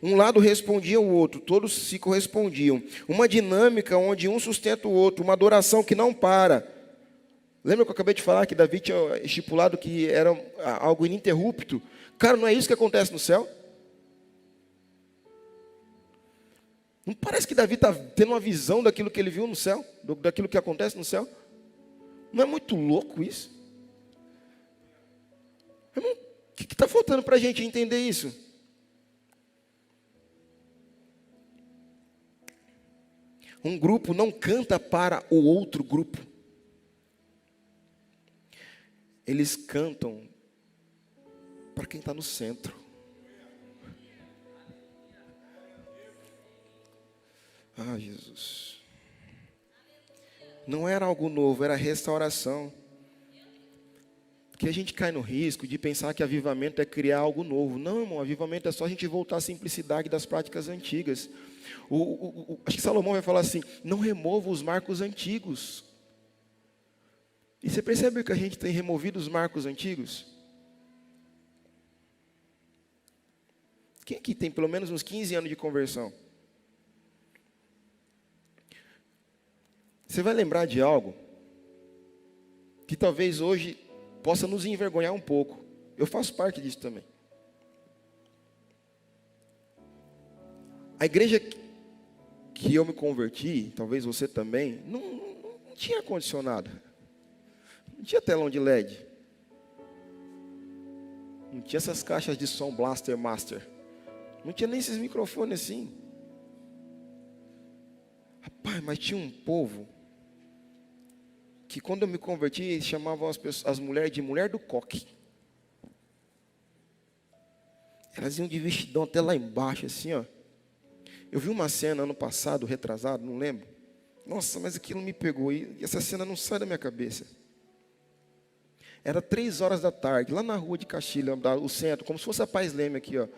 Um lado respondia ao outro, todos se correspondiam. Uma dinâmica onde um sustenta o outro, uma adoração que não para. Lembra que eu acabei de falar que Davi tinha estipulado que era algo ininterrupto? Cara, não é isso que acontece no céu? Não parece que Davi está tendo uma visão daquilo que ele viu no céu? Daquilo que acontece no céu? Não é muito louco isso? Irmão, o que está faltando para a gente entender isso? Um grupo não canta para o outro grupo. Eles cantam para quem está no centro. Ah, Jesus. Não era algo novo, era restauração. Que a gente cai no risco de pensar que avivamento é criar algo novo. Não, irmão, avivamento é só a gente voltar à simplicidade das práticas antigas. Acho que Salomão vai falar assim: não remova os marcos antigos. E você percebe que a gente tem removido os marcos antigos? Quem aqui tem pelo menos uns 15 anos de conversão? Você vai lembrar de algo que talvez hoje possa nos envergonhar um pouco. Eu faço parte disso também. A igreja que eu me converti, talvez você também, não tinha ar-condicionado. Não tinha telão de LED. Não tinha essas caixas de som Blaster Master. Não tinha nem esses microfones assim. Rapaz, mas tinha um povo que quando eu me converti, eles chamavam as mulheres de mulher do coque. Elas iam de vestidão até lá embaixo, assim, ó. Eu vi uma cena ano passado, retrasado, não lembro. Nossa, mas aquilo me pegou e essa cena não sai da minha cabeça. Era 3 horas da tarde, lá na rua de Castilha, o centro, como se fosse a Paz Leme aqui, ó.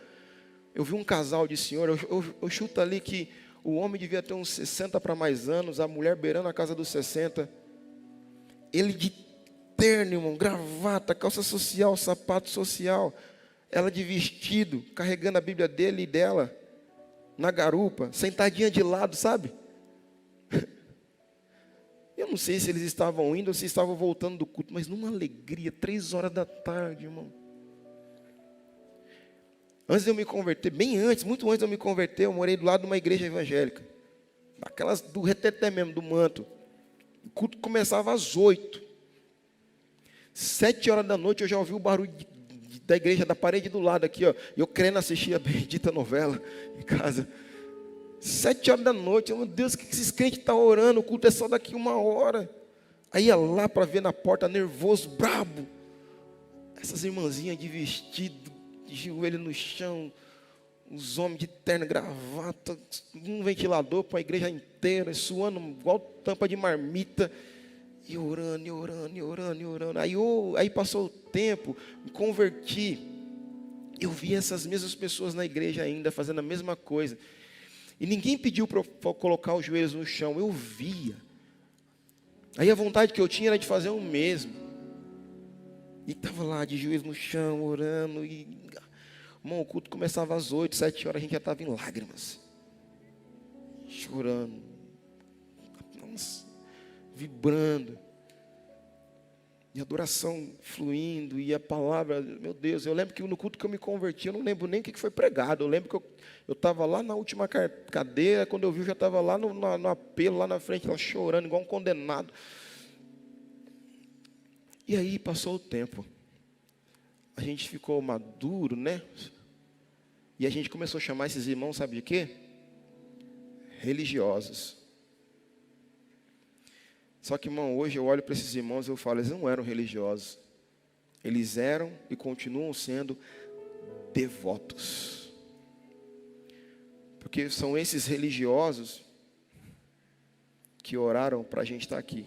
Eu vi um casal de senhor, eu chuto ali que o homem devia ter uns 60 para mais anos, a mulher beirando a casa dos 60. Ele de terno, irmão, gravata, calça social, sapato social. Ela de vestido, carregando a Bíblia dele e dela, na garupa, sentadinha de lado, sabe? Eu não sei se eles estavam indo ou se estavam voltando do culto, mas numa alegria, 3 horas da tarde, irmão. Antes de eu me converter, bem antes, muito antes de eu me converter, eu morei do lado de uma igreja evangélica. Aquelas do reteté mesmo, do manto. O culto começava às 8. 7 horas da noite eu já ouvi o barulho da igreja, da parede do lado aqui, ó. Eu querendo assistir a bendita novela em casa. 7 horas da noite, meu Deus, o que esses crentes estão orando? O culto é só daqui 1 hora. Aí ia lá para ver na porta, nervoso, brabo. Essas irmãzinhas de vestido, de joelho no chão, os homens de terno, gravata, um ventilador para a igreja inteira, suando igual tampa de marmita, e orando, e orando, e orando, e orando. Aí passou o tempo, me converti. Eu vi essas mesmas pessoas na igreja ainda, fazendo a mesma coisa. E ninguém pediu para eu colocar os joelhos no chão, eu via. Aí a vontade que eu tinha era de fazer o mesmo. E estava lá de joelhos no chão, orando. E, irmão, o culto começava às 8, 7 horas, a gente já estava em lágrimas. Chorando. Nossa, vibrando. E a adoração fluindo, e a palavra, meu Deus, eu lembro que no culto que eu me converti, eu não lembro nem o que foi pregado, eu lembro que eu estava lá na última cadeira, quando eu vi, eu já estava lá no apelo, lá na frente, lá chorando, igual um condenado. E aí passou o tempo, a gente ficou maduro, né? E a gente começou a chamar esses irmãos, sabe de quê? Religiosos. Só que, irmão, hoje eu olho para esses irmãos e eu falo, eles não eram religiosos. Eles eram e continuam sendo devotos. Porque são esses religiosos que oraram para a gente estar aqui.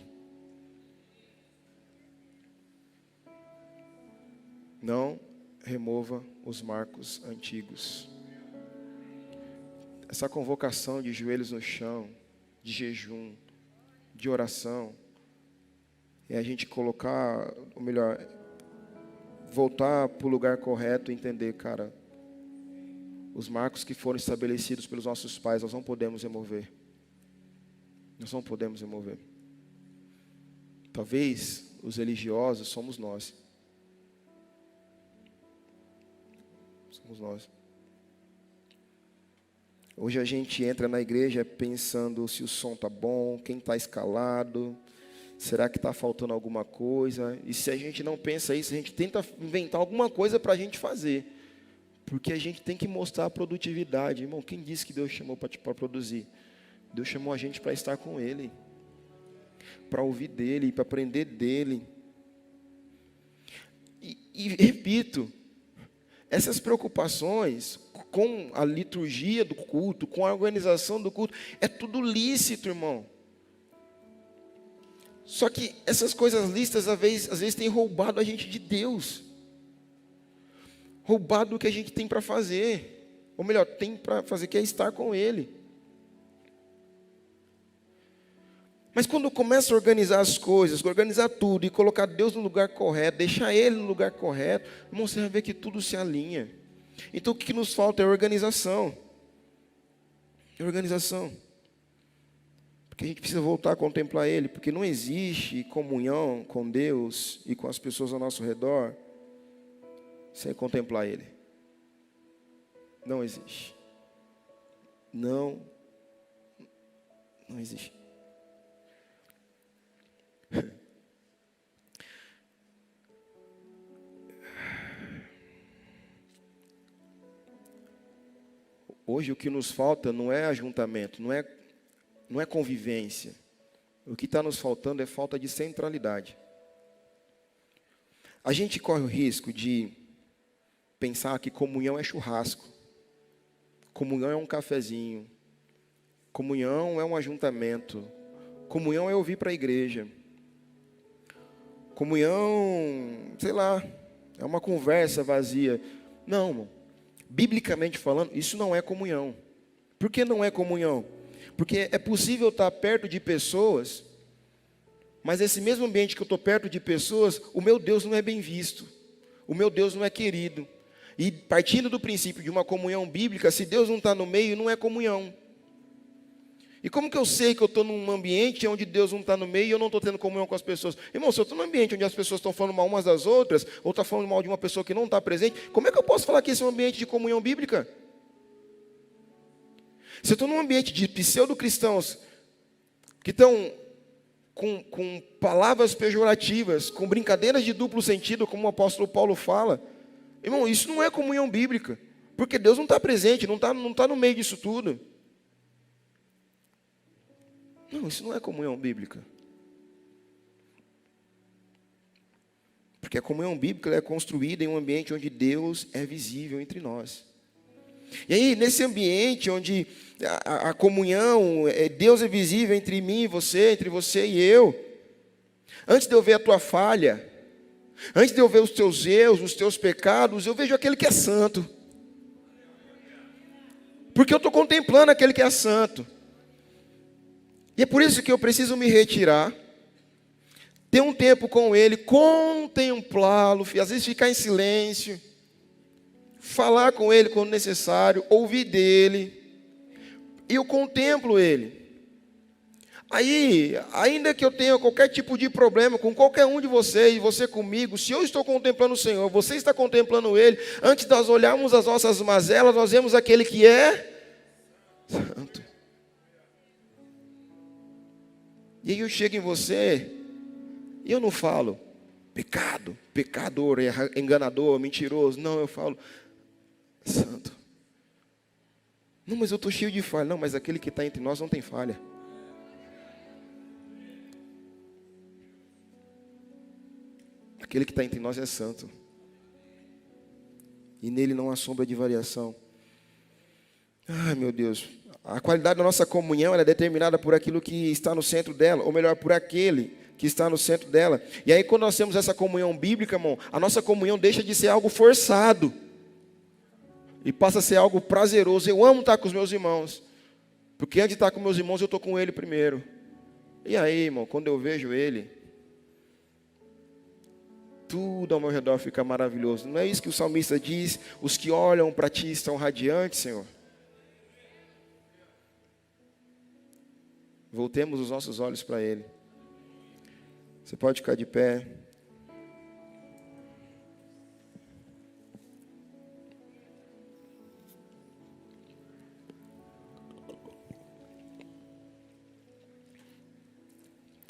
Não remova os marcos antigos. Essa convocação de joelhos no chão, de jejum, de oração, é a gente colocar, ou melhor, voltar para o lugar correto e entender, cara, os marcos que foram estabelecidos pelos nossos pais, nós não podemos remover. Nós não podemos remover. Talvez os religiosos somos nós. Somos nós. Hoje a gente entra na igreja pensando se o som está bom, quem está escalado, será que está faltando alguma coisa? E se a gente não pensa isso, a gente tenta inventar alguma coisa para a gente fazer. Porque a gente tem que mostrar a produtividade. Irmão, quem disse que Deus chamou para produzir? Deus chamou a gente para estar com Ele. Para ouvir dEle, para aprender dEle. E repito, essas preocupações com a liturgia do culto, com a organização do culto, é tudo lícito, irmão. Só que essas coisas lícitas, às vezes têm roubado a gente de Deus. Roubado o que a gente tem para fazer. Ou melhor, tem para fazer, que é estar com Ele. Mas quando eu começo a organizar as coisas, organizar tudo e colocar Deus no lugar correto, deixar Ele no lugar correto, irmão, você vai ver que tudo se alinha. Então o que nos falta é organização. Organização. Porque a gente precisa voltar a contemplar Ele, porque não existe comunhão com Deus e com as pessoas ao nosso redor sem contemplar Ele. Não existe. Não existe. Hoje o que nos falta não é ajuntamento, não é convivência. O que está nos faltando é falta de centralidade. A gente corre o risco de pensar que comunhão é churrasco, comunhão é um cafezinho, comunhão é um ajuntamento, comunhão é ouvir para a igreja, comunhão, sei lá, é uma conversa vazia. Não, irmão. Biblicamente falando, isso não é comunhão. Por que não é comunhão? Porque é possível estar perto de pessoas, mas esse mesmo ambiente que eu estou perto de pessoas, o meu Deus não é bem visto, o meu Deus não é querido. E partindo do princípio de uma comunhão bíblica, se Deus não está no meio, não é comunhão. E como que eu sei que eu estou num ambiente onde Deus não está no meio e eu não estou tendo comunhão com as pessoas? Irmão, se eu estou num ambiente onde as pessoas estão falando mal umas das outras, ou estão falando mal de uma pessoa que não está presente, como é que eu posso falar que esse é um ambiente de comunhão bíblica? Se eu estou num ambiente de pseudo-cristãos que estão com palavras pejorativas, com brincadeiras de duplo sentido, como o apóstolo Paulo fala, irmão, isso não é comunhão bíblica, porque Deus não está presente, não está no meio disso tudo. Não, isso não é comunhão bíblica. Porque a comunhão bíblica é construída em um ambiente onde Deus é visível entre nós. E aí, nesse ambiente onde a comunhão, Deus é visível entre mim e você, entre você e eu, antes de eu ver a tua falha, antes de eu ver os teus erros, os teus pecados, eu vejo aquele que é santo. Porque eu estou contemplando aquele que é santo. E é por isso que eu preciso me retirar, ter um tempo com Ele, contemplá-lo, às vezes ficar em silêncio, falar com Ele quando necessário, ouvir dEle, e eu contemplo Ele. Aí, ainda que eu tenha qualquer tipo de problema com qualquer um de vocês, você comigo, se eu estou contemplando o Senhor, você está contemplando Ele, antes de nós olharmos as nossas mazelas, nós vemos aquele que é santo. E aí eu chego em você, e eu não falo, pecado, pecador, enganador, mentiroso. Não, eu falo, santo. Não, mas eu estou cheio de falha. Não, mas aquele que está entre nós não tem falha. Aquele que está entre nós é santo. E nele não há sombra de variação. Ai, meu Deus. A qualidade da nossa comunhão ela é determinada por aquilo que está no centro dela, ou melhor, por aquele que está no centro dela. E aí, quando nós temos essa comunhão bíblica, irmão, a nossa comunhão deixa de ser algo forçado e passa a ser algo prazeroso. Eu amo estar com os meus irmãos, porque antes de estar com meus irmãos, eu estou com ele primeiro. E aí, irmão, quando eu vejo ele, tudo ao meu redor fica maravilhoso. Não é isso que o salmista diz? Os que olham para ti estão radiantes, Senhor. Voltemos os nossos olhos para Ele. Você pode ficar de pé.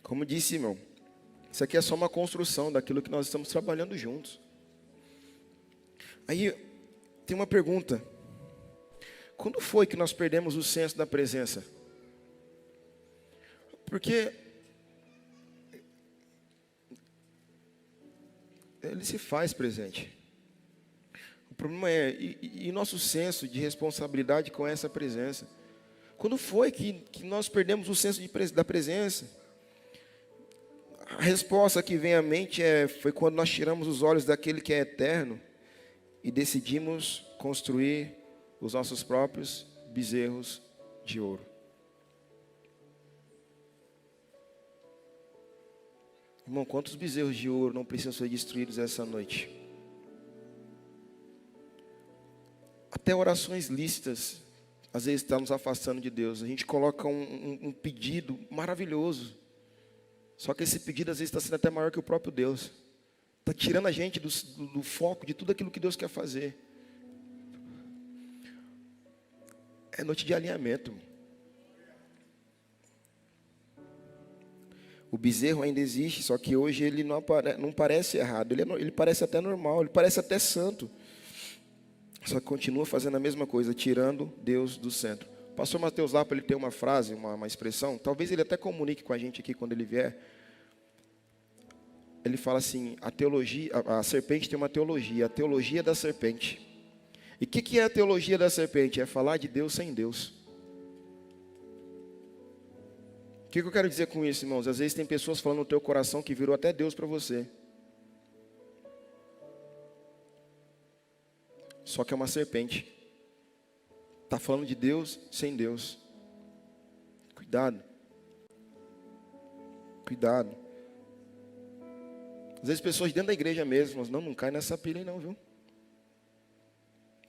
Como disse, irmão, isso aqui é só uma construção daquilo que nós estamos trabalhando juntos. Aí, tem uma pergunta. Quando foi que nós perdemos o senso da presença? Porque Ele se faz presente. O problema é, e nosso senso de responsabilidade com essa presença? Quando foi que nós perdemos o senso da presença? A resposta que vem à mente foi quando nós tiramos os olhos daquele que é eterno e decidimos construir os nossos próprios bezerros de ouro. Irmão, quantos bezerros de ouro não precisam ser destruídos essa noite? Até orações lícitas, às vezes está nos afastando de Deus. A gente coloca um pedido maravilhoso. Só que esse pedido às vezes está sendo até maior que o próprio Deus. Está tirando a gente do foco de tudo aquilo que Deus quer fazer. É noite de alinhamento. O bezerro ainda existe, só que hoje ele não parece errado. Ele parece até normal, ele parece até santo. Só que continua fazendo a mesma coisa, tirando Deus do centro. O pastor Mateus Lapa, ele tem uma frase, uma expressão, talvez ele até comunique com a gente aqui quando ele vier. Ele fala assim, a teologia, a serpente tem uma teologia, a teologia da serpente. E o que é a teologia da serpente? É falar de Deus sem Deus. O que eu quero dizer com isso, irmãos? Às vezes tem pessoas falando no teu coração que virou até Deus para você. Só que é uma serpente. Está falando de Deus sem Deus. Cuidado. Cuidado. Às vezes pessoas dentro da igreja mesmo, não cai nessa pilha aí não, viu?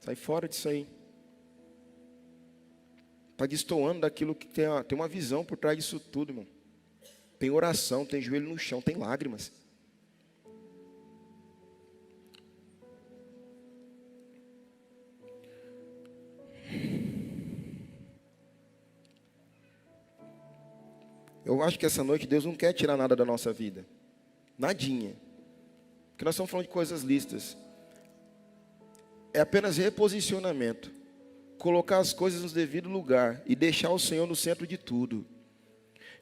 Sai fora disso aí. Está destoando daquilo que tem uma visão por trás disso tudo, irmão. Tem oração, tem joelho no chão, tem lágrimas. Eu acho que essa noite Deus não quer tirar nada da nossa vida. Nadinha. Porque nós estamos falando de coisas listas. É apenas reposicionamento. Colocar as coisas no devido lugar. E deixar o Senhor no centro de tudo.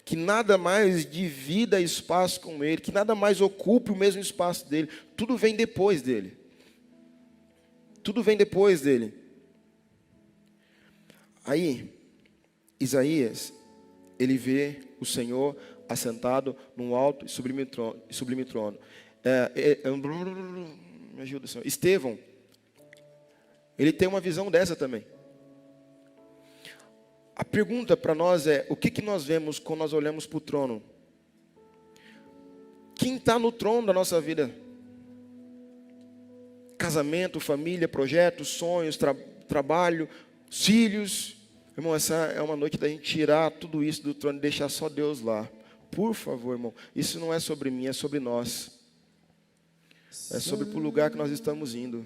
Que nada mais divida espaço com Ele. Que nada mais ocupe o mesmo espaço dEle. Tudo vem depois dEle. Tudo vem depois dEle. Aí, Isaías, ele vê o Senhor assentado num alto e sublime trono. Me ajuda, Senhor. Estevão, ele tem uma visão dessa também. A pergunta para nós é, o que nós vemos quando nós olhamos para o trono? Quem está no trono da nossa vida? Casamento, família, projetos, sonhos, trabalho, filhos. Irmão, essa é uma noite da gente tirar tudo isso do trono e deixar só Deus lá. Por favor, irmão. Isso não é sobre mim, é sobre nós. É sobre o lugar que nós estamos indo.